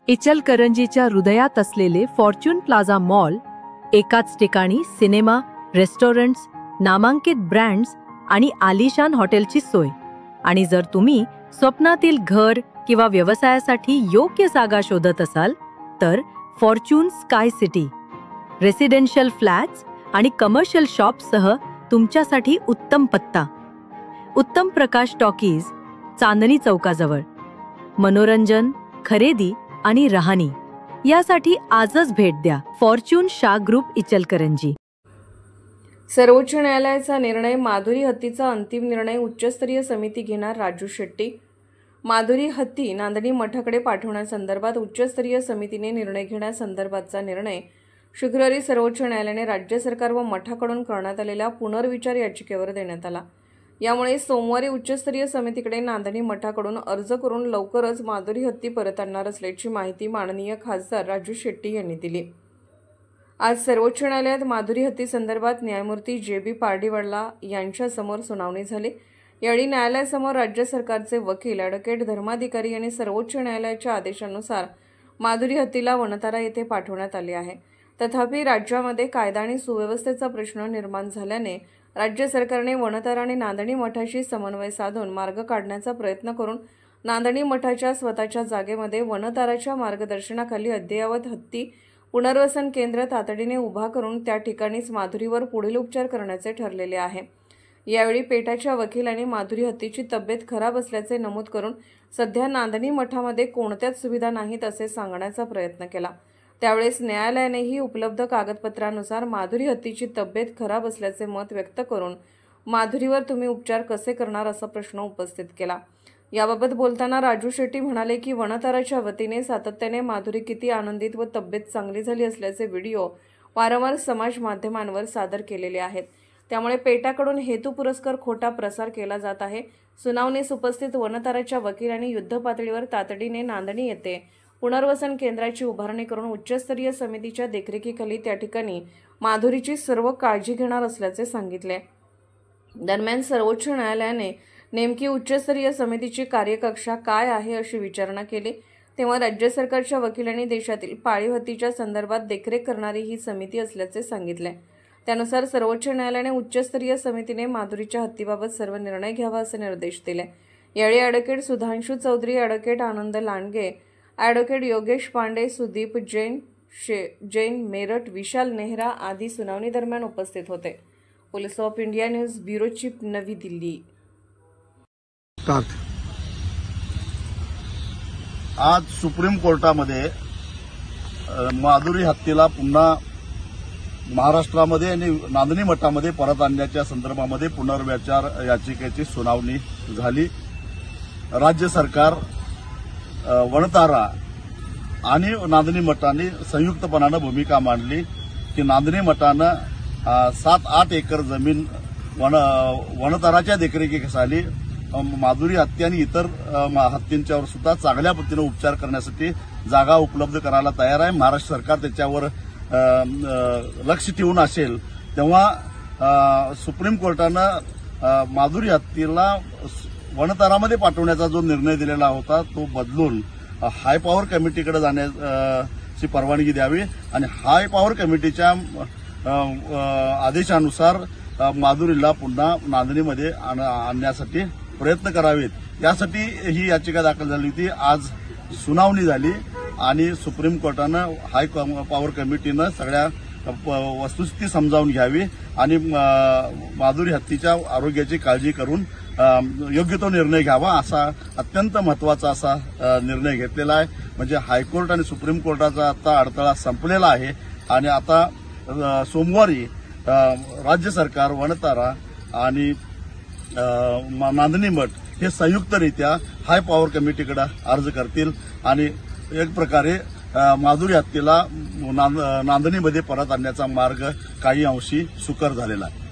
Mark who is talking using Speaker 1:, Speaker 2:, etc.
Speaker 1: इचलकरंजीच्या हृदयात असलेले Fortune plaza mall, एकाच ठिकाणी सिनेमा, रेस्टॉरंट्स, नामांकित ब्रँड्स आणि आलिशान हॉटेलची सोय. आणि जर तुम्ही स्वप्नातील घर किंवा व्यवसायासाठी योग्य जागा शोधत असाल तर Fortune sky city residential flats आणि कमर्शियल शॉप्ससह तुमच्यासाठी उत्तम पत्ता. उत्तम प्रकाश टॉकीज, चांदणी चौकाजवळ. मनोरंजन, खरेदी आणि राहणी यासाठी आजच भेट द्या. फॉर्च्यून शा ग्रुप, इचलकरंजी.
Speaker 2: सर्वोच्च न्यायालयाचा निर्णय. माधुरी हत्तीचा अंतिम निर्णय उच्चस्तरीय समिती घेणार. राजू शेट्टी. माधुरी हत्ती नांदणी मठाकडे पाठवण्यासंदर्भात उच्चस्तरीय समितीने निर्णय घेण्यासंदर्भातचा निर्णय शुक्रवारी सर्वोच्च न्यायालयाने राज्य सरकार व मठाकडून करण्यात आलेल्या पुनर्विचार याचिकेवर देण्यात आला. यामुळे सोमवारी उच्चस्तरीय समितीकडे नांदणी मठाकडून अर्ज करून लवकरच माधुरी हत्ती परत आणणार असल्याची माहिती माननीय खासदार राजू शेट्टी यांनी दिली. आज सर्वोच्च न्यायालयात माधुरी हत्ती संदर्भात न्यायमूर्ती जे.बी. पार्डीवाला यांच्यासमोर सुनावणी झाली. यावेळी न्यायालयासमोर राज्य सरकारचे वकील ॲडव्होकेट धर्माधिकारी यांनी सर्वोच्च न्यायालयाच्या आदेशानुसार माधुरी हत्तीला वनतारा येथे पाठवण्यात आले आहे. तथापि राज्यामध्ये कायदा आणि सुव्यवस्थेचा प्रश्न निर्माण झाल्याने राज्य सरकारने वनतारा आणि नांदणी मठाशी समन्वय साधून मार्ग काढण्याचा प्रयत्न करून नांदणी मठाच्या स्वतःच्या जागेमध्ये वनताराच्या मार्गदर्शनाखाली अद्ययावत हत्ती पुनर्वसन केंद्र तातडीने उभा करून त्या ठिकाणीच माधुरीवर पुढील उपचार करण्याचे ठरलेले आहे. यावेळी पेटाच्या वकिलांनी माधुरी हत्तीची तब्येत खराब असल्याचे नमूद करून सध्या नांदणी मठामध्ये कोणत्याच सुविधा नाहीत असे सांगण्याचा प्रयत्न केला. त्यावेळेस न्यायालयानेही उपलब्ध कागदपत्रानुसार माधुरी हत्तीची तब्येत खराब असल्याचे मत व्यक्त करून माधुरीवर तुम्ही उपचार कसे करणार असा प्रश्न उपस्थित केला. याबाबत बोलताना राजू शेट्टी म्हणाले की वनताराच्या वतीने सातत्याने माधुरी किती आनंदित व तब्येत चांगली झाली असल्याचे व्हिडिओ वारंवार समाज माध्यमांवर सादर केलेले आहेत. त्यामुळे पेटाकडून हेतुपुरस्सर खोटा प्रसार केला जात आहे. सुनावणीस उपस्थित वनताराच्या वकिलांनी युद्धपातळीवर तातडीने नांदणी येथे पुनर्वसन केंद्राची उभारणी करून उच्चस्तरीय समितीच्या देखरेखीखाली त्या ठिकाणी माधुरीची सर्व काळजी घेणार असल्याचे सांगितले. दरम्यान सर्वोच्च न्यायालयाने नेमकी उच्चस्तरीय समितीची कार्यकक्षा काय आहे अशी विचारणा केली. तेव्हा राज्य सरकारच्या वकिलांनी देशातील पाळीव हत्तीच्या संदर्भात देखरेख करणारी ही समिती असल्याचे सांगितले. त्यानुसार सर्वोच्च न्यायालयाने उच्चस्तरीय समितीने माधुरीच्या हत्तीबाबत सर्व निर्णय घ्यावा असे निर्देश दिले. यावेळी ॲडव्होकेट सुधांशू चौधरी, ॲडव्होकेट आनंद लांडगे, ॲडव्होकेट योगेश पांडे, सुदीप जैन मेरठ, विशाल नेहरा आदी सुनावणी दरम्यान उपस्थित होते. Police of India news bureau chief, नवी दिल्ली.
Speaker 3: आज सुप्रीम कोर्टामध्ये माधुरी हत्तीला पुन्हा महाराष्ट्रामध्ये आणि नांदणी मठामध्ये परत आणण्याच्या संदर्भामध्ये पुनर्विचार याचिकेची सुनावणी झाली. राज्य सरकार, वनतारा आणि नांदणी मठाने संयुक्तपणानं भूमिका मांडली की नांदणी मठानं 7-8 एकर जमीन वनताराच्या देखरेखीखाली माधुरी हत्ती आणि इतर हत्तींच्यावर सुद्धा चांगल्या पद्धतीने उपचार करण्यासाठी जागा उपलब्ध करायला तयार आहे. महाराष्ट्र सरकार त्याच्यावर लक्ष ठेवून असेल तेव्हा सुप्रीम कोर्टानं माधुरी हत्तीला वनतारामध्ये पाठवण्याचा जो निर्णय दिलेला होता तो बदलून हाय पॉवर कमिटीकडे जाण्याची परवानगी द्यावी आणि हाय पॉवर कमिटीच्या आदेशानुसार माधुरीला पुन्हा नांदणीमध्ये आणण्यासाठी प्रयत्न करावेत. यासाठी ही याचिका दाखल झाली होती. आज सुनावणी झाली आणि सुप्रीम कोर्टानं हाय पॉवर कमिटीनं सगळ्या वस्तुस्थिती समजावून घ्यावी आणि माधुरी हत्तीच्या आरोग्याची काळजी करून योग्य तो निर्णय घ्यावा असा अत्यंत महत्वाचा असा निर्णय घेतलेला आहे. म्हणजे हायकोर्ट आणि सुप्रीम कोर्टाचा आता अडथळा संपलेला आहे आणि आता सोमवारी राज्य सरकार, वनतारा आणि नांदणी मठ हे संयुक्तरित्या हाय पॉवर कमिटीकडे अर्ज करतील आणि एक प्रकारे माधुरी हत्तीला नांदणीमध्ये परत आणण्याचा मार्ग काही अंशी सुकर झालेला आहे.